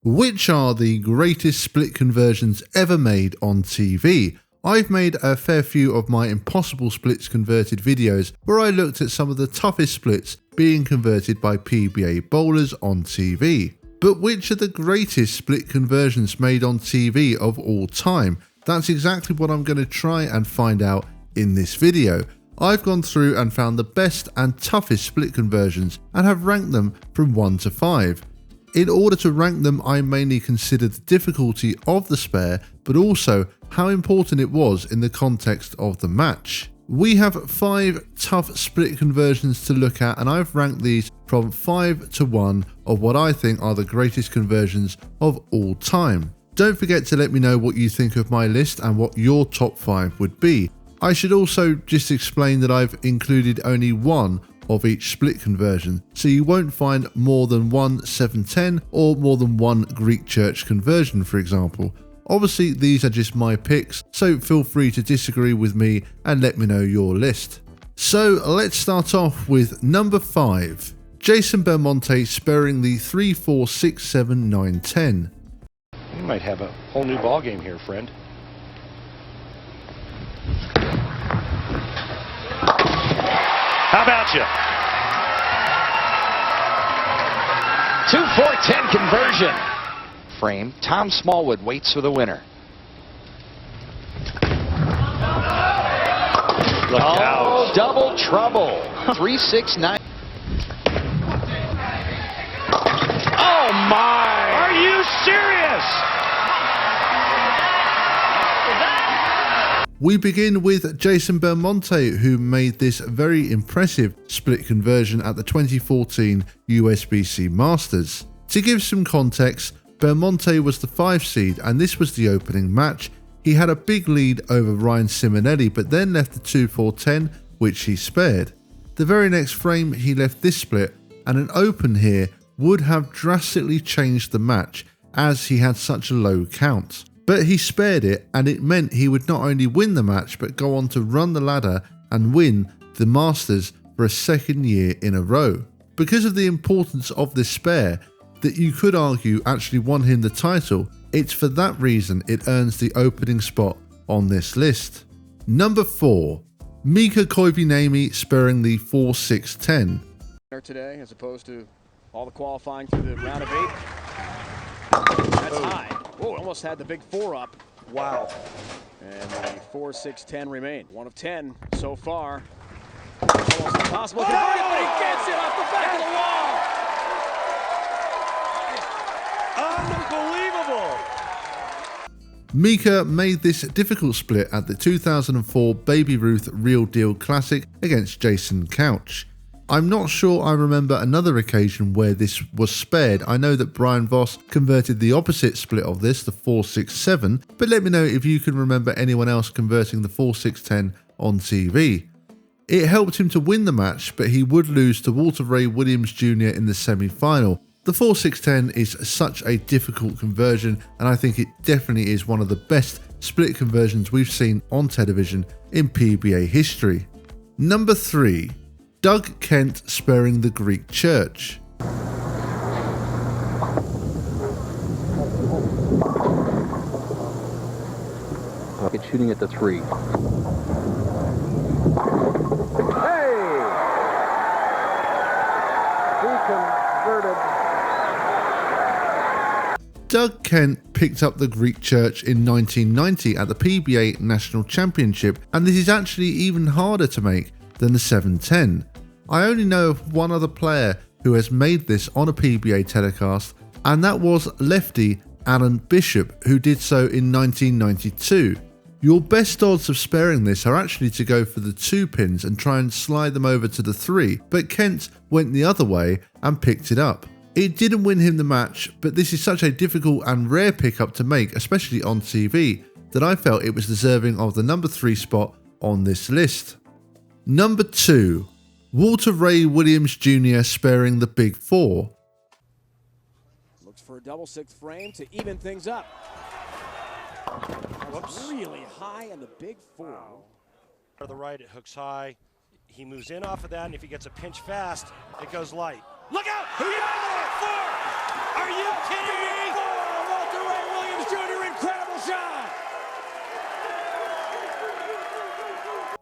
Which are the greatest split conversions ever made on TV? I've made a fair few of my impossible splits converted videos where I looked at some of the toughest splits being converted by PBA bowlers on TV. But which are the greatest split conversions made on TV of all time? That's exactly what I'm going to try and find out in this video. I've gone through and found the best and toughest split conversions and have ranked them from 1 to 5. In order to rank them, I mainly considered the difficulty of the spare, but also how important it was in the context of the match. We have 5 tough split conversions to look at, and I've ranked these from 5 to 1 of what I think are the greatest conversions of all time. Don't forget to let me know what you think of my list and what your top 5 would be. I should also just explain that I've included only one of each split conversion, so you won't find more than one 710 or more than one Greek church conversion, for example. Obviously these are just my picks, so feel free to disagree with me and let me know your list. So let's start off with number 5. Jason Belmonte sparing the 3, 4, 6, 7, 9, 10. You might have a whole new ball game here, friend. How about you? 2-4-10 conversion. Frame. Tom Smallwood waits for the winner. Look out. Double trouble. 3-6-9. Oh my! Are you serious? We begin with Jason Belmonte, who made this very impressive split conversion at the 2014 USBC Masters. To give some context, Belmonte was the 5 seed and this was the opening match. He had a big lead over Ryan Simonelli, but then left the 2-4-10, which he spared. The very next frame he left this split, and an open here would have drastically changed the match as he had such a low count. But he spared it, and it meant he would not only win the match but go on to run the ladder and win the Masters for a second year in a row. Because of the importance of this spare, that you could argue actually won him the title, it's for that reason it earns the opening spot on this list. Number 4. Mika Koivuniemi sparing the 4-6-10. Today, as opposed to all the qualifying through the round of 8. That's high. Oh, almost had the big 4 up. Wow. And the 4-6-10 remain. 1 of 10 so far. Almost impossible. But he gets it off the back of the wall. Unbelievable. Mika made this difficult split at the 2004 Baby Ruth Real Deal Classic against Jason Couch. I'm not sure I remember another occasion where this was spared. I know that Brian Voss converted the opposite split of this, the 4-6-7, but let me know if you can remember anyone else converting the 4-6-10 on TV. It helped him to win the match, but he would lose to Walter Ray Williams Jr. in the semi-final. The 4-6-10 is such a difficult conversion, and I think it definitely is one of the best split conversions we've seen on television in PBA history. Number 3. Doug Kent sparing the Greek church. It's shooting at the 3. Hey! He converted. Doug Kent picked up the Greek church in 1990 at the PBA National Championship, and this is actually even harder to make than the 710. I only know of one other player who has made this on a PBA telecast, and that was lefty Alan Bishop, who did so in 1992. Your best odds of sparing this are actually to go for the 2 pins and try and slide them over to the 3, but Kent went the other way and picked it up. It didn't win him the match, but this is such a difficult and rare pickup to make, especially on TV, that I felt it was deserving of the number 3 spot on this list. Number 2. Walter Ray Williams Jr. sparing the big 4. Looks for a double 6th frame to even things up. Whoops. Really high on the big 4. Wow. To the right, it hooks high. He moves in off of that, and if he gets a pinch fast, it goes light. Look out! He got it! 4! Are you kidding me?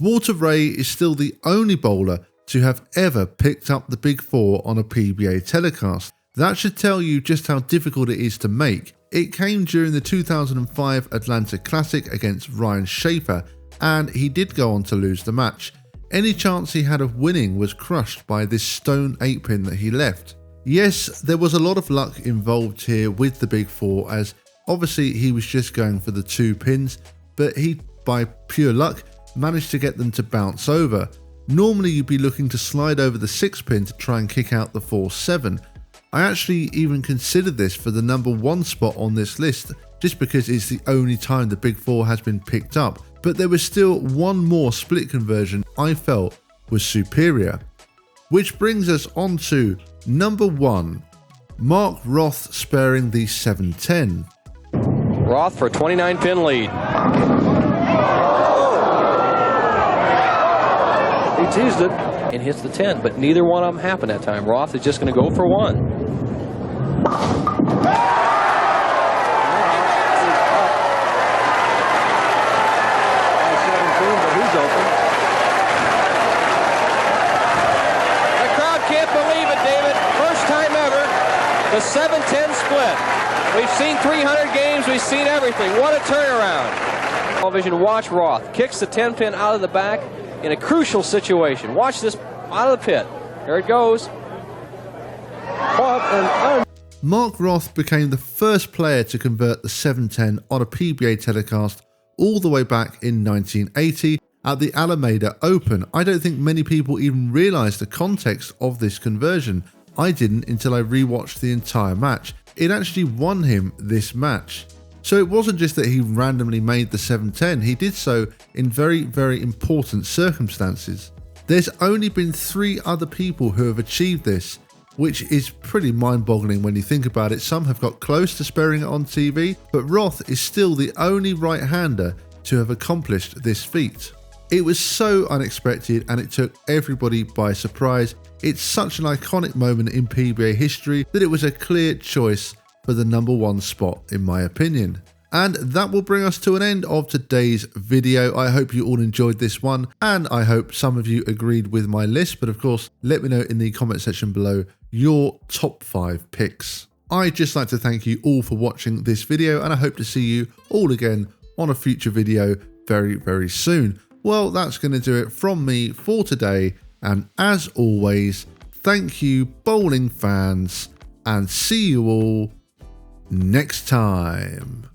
Walter Ray is still the only bowler to have ever picked up the Big Four on a PBA telecast. That should tell you just how difficult it is to make. It came during the 2005 Atlanta Classic against Ryan Schaefer, and he did go on to lose the match. Any chance he had of winning was crushed by this stone 8-pin that he left. Yes, there was a lot of luck involved here with the Big Four, as obviously he was just going for the 2 pins, but he, by pure luck, managed to get them to bounce over. Normally you'd be looking to slide over the 6-pin to try and kick out the 4-7. I actually even considered this for the number 1 spot on this list, just because it's the only time the Big Four has been picked up, but there was still one more split conversion I felt was superior. Which brings us on to number 1, Mark Roth sparing the 7-10. Roth for a 29-pin lead. He teased it and hits the 10, but neither one of them happened that time. Roth is just going to go for 1. The 7-10 split. We've seen 300 games. We've seen everything. What a turnaround. Television, watch Roth. Kicks the 10-pin out of the back in a crucial situation. Watch this out of the pit. There it goes. Mark Roth became the first player to convert the 7-10 on a PBA telecast all the way back in 1980 at the Alameda Open. I don't think many people even realised the context of this conversion. I didn't until I rewatched the entire match. It actually won him this match. So it wasn't just that he randomly made the 7-10, he did so in very, very important circumstances. There's only been 3 other people who have achieved this, which is pretty mind-boggling when you think about it. Some have got close to sparing it on TV, but Roth is still the only right-hander to have accomplished this feat. It was so unexpected and it took everybody by surprise. It's such an iconic moment in PBA history that it was a clear choice for the number 1 spot in my opinion. And that will bring us to an end of today's video. I hope you all enjoyed this one, and I hope some of you agreed with my list, but of course let me know in the comment section below your top 5 picks. I'd just like to thank you all for watching this video, and I hope to see you all again on a future video very, very soon. Well, that's going to do it from me for today, and as always, thank you bowling fans, and see you all next time.